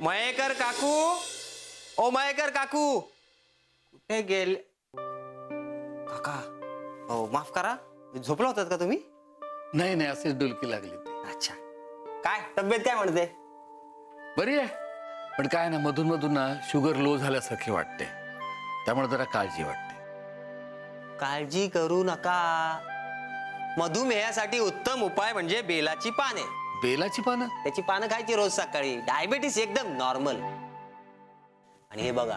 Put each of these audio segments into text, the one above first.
मयेकर काकू, ओ मयेकर काकू, कुठे गेले काका? हो माफ करा, झोपला होतात का तुम्ही? नाही नाही, असेच डुलकी लागली ती. अच्छा, काय तब्येत काय म्हणते? बरी आहे, पण काय ना मधून मधून ना शुगर लो झाल्यासारखी वाटते, त्यामुळे जरा काळजी वाटते. काळजी करू नका. मधुमेहासाठी उत्तम उपाय म्हणजे बेलाची पाने. बेलाची पानं? त्याची पानं खायची रोज सकाळी. डायबिटीस एकदम नॉर्मल. आणि हे बघा,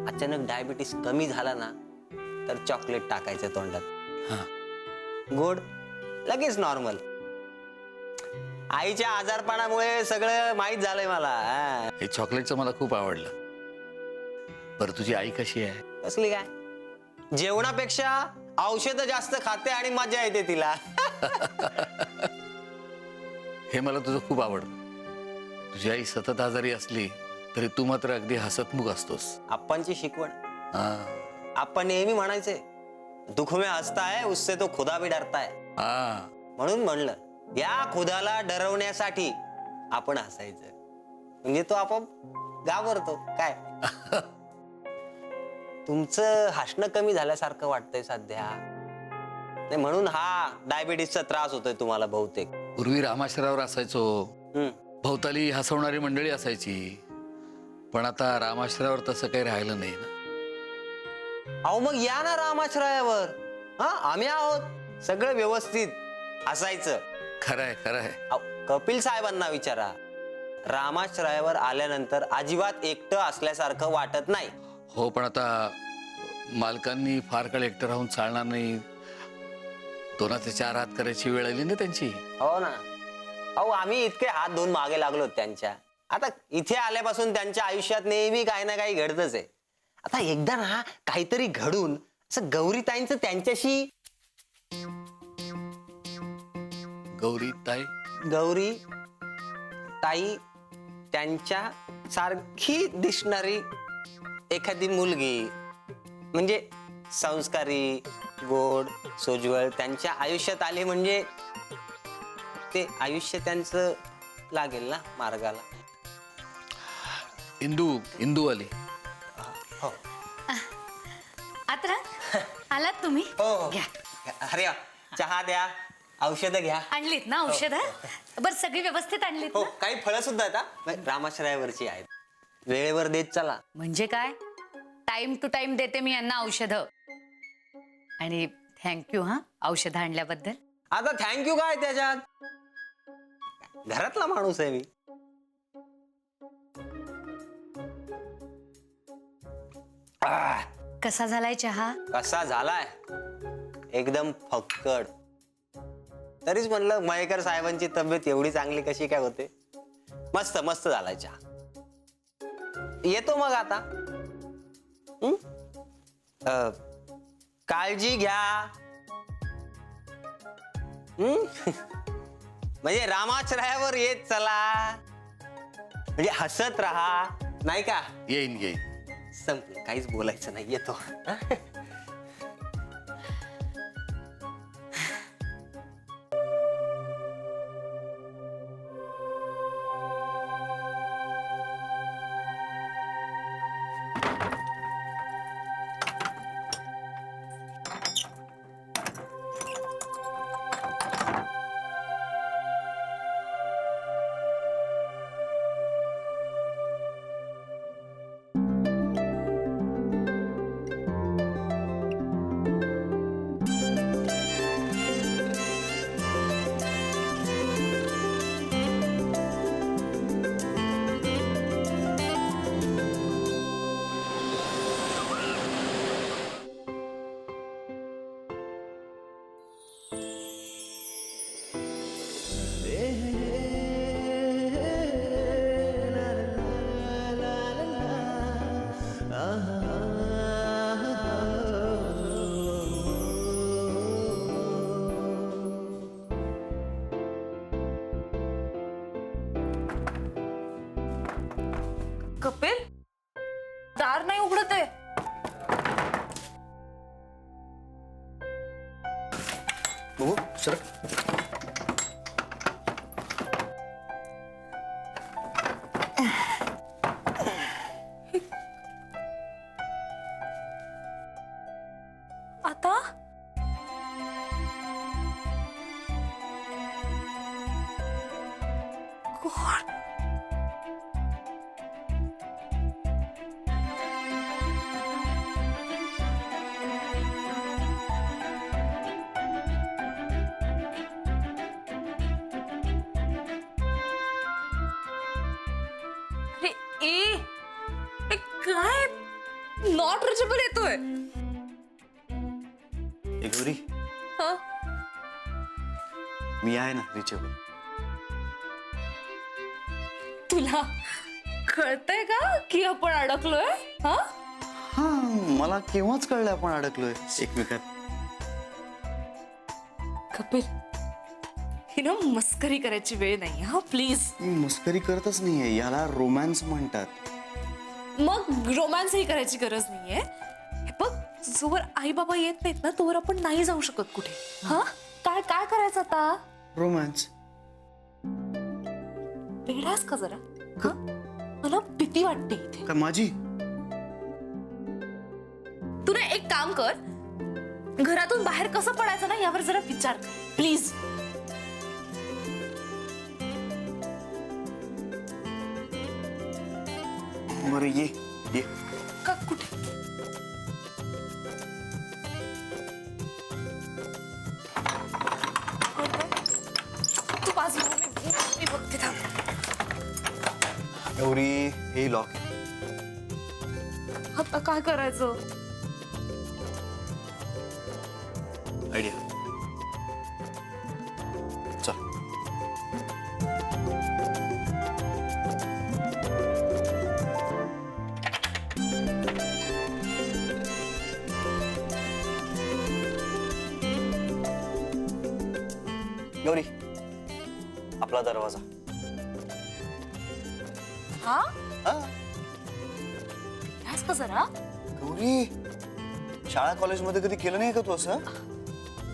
अचानक डायबिटीस कमी झाला ना तर चॉकलेट टाकायचं तोंडात. हा, गोड लगेच नॉर्मल. आईच्या आजारपणामुळे सगळं माहित झालंय मला. हे चॉकलेटचं मला खूप आवडलं. बरं, तुझी आई कशी आहे? कसली काय, जेवणापेक्षा औषध जास्त खाते आणि मजा येते तिला. हे मला तुझं खूप आवडतं. तुझी आई सतत आजारी असली तरी तू मात्र अगदी हसतमुख असतोस. आप्पांची शिकवण. हा आपण नेहमी म्हणायचे, दुख में हसता है उससे तो खुदा भी डरता है. हा, म्हणून म्हणलं, या खुदाला डरवण्यासाठी आपण हसायचं, म्हणजे तो आपोआप घाबरतो. काय तुमचं हसणं कमी झाल्यासारखं वाटतंय सध्या. नाही म्हणून हा डायबिटीसचा त्रास होतोय तुम्हाला बहुतेक. पूर्वी रामाश्रयावर असायचो, भोवताली हसवणारी मंडळी असायची, पण आता रामाश्रयावर तसं काही राहिलं नाही ना. अहो मग या ना रामाश्रयावर. हा, आम्ही आहोत. सगळं व्यवस्थित हसायचं. खरंय खरंय. कपिल साहेबांना विचारा, रामाश्रयावर आल्यानंतर अजिबात एकटं असल्यासारखं वाटत नाही. हो, पण आता मालकांनी फार काळ एकटं राहून चालणार नाही. 2 ते 4 हात करायची वेळ आली ना त्यांची. हो ना. अहो आम्ही इतके हात धुवून मागे लागलो त्यांच्या. आता इथे आल्यापासून त्यांच्या आयुष्यात नेहमी काही ना काही घडतच आहे. आता एकदा ना काहीतरी घडून असं गौरीताईंचं त्यांच्याशी. गौरी ताई त्यांच्या सारखी दिसणारी एखादी मुलगी, म्हणजे संस्कारी, गोड, सोज्वळ त्यांच्या आयुष्यात आले म्हणजे ते आयुष्य त्यांचं लागेल ना मार्गाला. इंदू आली. हो आत्रा आलात तुम्ही? हो. घ्या. अरे चहा द्या, औषधं घ्या. आणलीत ना औषधं? बरं, सगळी व्यवस्थित आणलीत हो, ना? काही फळं सुद्धा आता रामाश्रयावरची आहेत. वेळेवर देत चला. म्हणजे काय, टाइम टू टाइम देते मी यांना औषधं. आणि थँक्यू हा औषधं आणल्याबद्दल. आता थँक्यू काय त्याच्यात, घरातला माणूस आहे मी. कसा झालाय चहा? कसा झालाय, एकदम फक्कड. तरीच म्हणलं मयेकर साहेबांची तब्येत एवढी चांगली कशी काय होते. मस्त मस्त झालाय चहा. येतो मग आता. काळजी घ्या. म्हणजे रामाश्रयावर येत चला, म्हणजे हसत राहा, नाही का? येईन. संपलं, काहीच बोलायचं नाही. येतो. कपिल, दार नाही उघडत आहे. बघू सर. ए काय नॉट रिचेबल येतोय. गौरी हं? मी आहे ना रिचेबल. तुला कळतंय का की आपण अडकलोय? हा हा मला केव्हाच कळलं आपण अडकलोय एकमेकात. कपिल ही ना मस्करी करायची वेळ नाही हा प्लीज. मी मस्करी करतच नाहीये, याला रोमॅन्स म्हणतात. मग रोमॅन्स ही करायची गरज नाहीये. हे बघ जोवर आई बाबा येत नाहीत ना तोवर आपण नाही जाऊ शकत कुठे. हा काय काय करायचं आता? रोमॅन्स. वेडास का जरा? हा? मला भीती वाटते इथे. काय माझी? तू ना एक काम कर, घरातून बाहेर कसं पडायचं ना यावर जरा विचार कर प्लीज. बरं ये ये. का कुठे? तू बाजूला मी बघते थांब. गौरी हे लॉक. आता काय करायचं? आयडिया. चल. गौरी आपला दरवाजा. हा हा यास का जरा? गौरी शाळा कॉलेजमध्ये कधी केलं नाही का तू असं?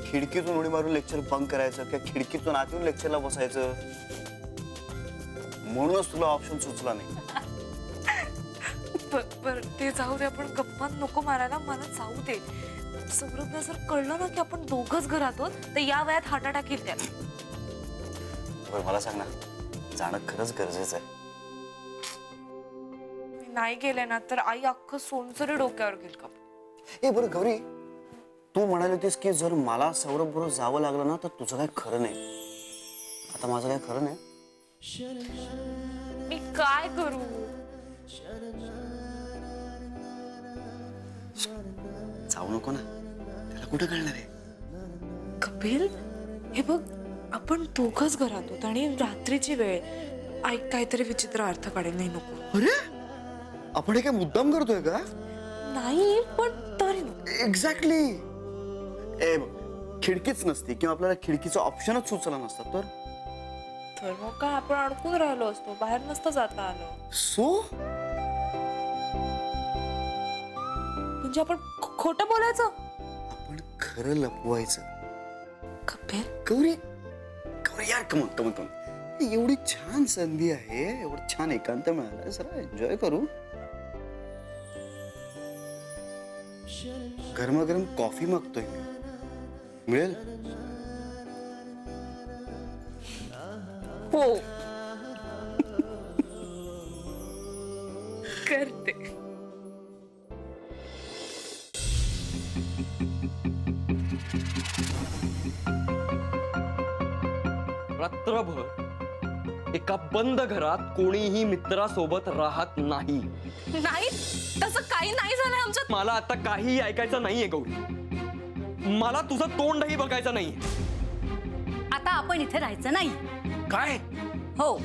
खिडकीतून उडी मारून लेक्चर बंक करायचं किंवा खिडकीतून आत येऊन लेक्चरला बसायचं. म्हणूनच तुला ऑप्शन सुचला नाही. बर ते जाऊ दे, आपण गप्पा नको मारायला. मला जाऊ दे. सौरभला जर कळलं ना की आपण दोघच घरात आहोत तर या वयात हार्ट अटॅक येईल त्याला. बरं मला सांग ना, जाणं खरंच गरजेचं आहे. नाही गेले ना तर आई अख्खं सोनसरी डोक्यावर घेईल का? ए बरं गौरी, तू म्हणाली होतीस की जर मला सौरभ बरोबर जावं लागलं ना तर तुझं काय खरं नाही. आता माझं काय खरं नाही. मी काय करू? जाऊ नको ना, त्याला कुठं कळणार आहे. कपिल हे बघ, आपण दोघच घरात आहोत आणि रात्रीची वेळ. आई काहीतरी विचित्र अर्थ काढेल. नाही नको. अरे आपण हे काय मुद्दाम करतोय का? नाही पण तरी नको. एक्झॅक्टली. ए खिडकीच नसती किंवा आपल्याला खिडकीचा ऑप्शनच सुचला नसता तर मग काय आपण अडकून राहिलो असतो, बाहेर नसतं जाता आलं. सो म्हणजे आपण खोटं बोलायचं? आपण खरं लपवायचं. कपिल गौरी गौरी यार कमन कमन कमन, एवढी छान संधी आहे, एवढं छान एकांत मिळालं, जरा एन्जॉय करू. गरमागरम कॉफी मागतोय मी, मिळेल? हो करते. रात्रभर एका बंद घरात कोणीही मित्रासोबत राहत नाही. नाही तसं काही नाही झालंय आमच्यात. मला आता काहीही ऐकायचं नाहीये गौरी. मला तुझं तोंडही बघायचं नाहीये. आता आपण इथे राहायचं नाही. काय? हो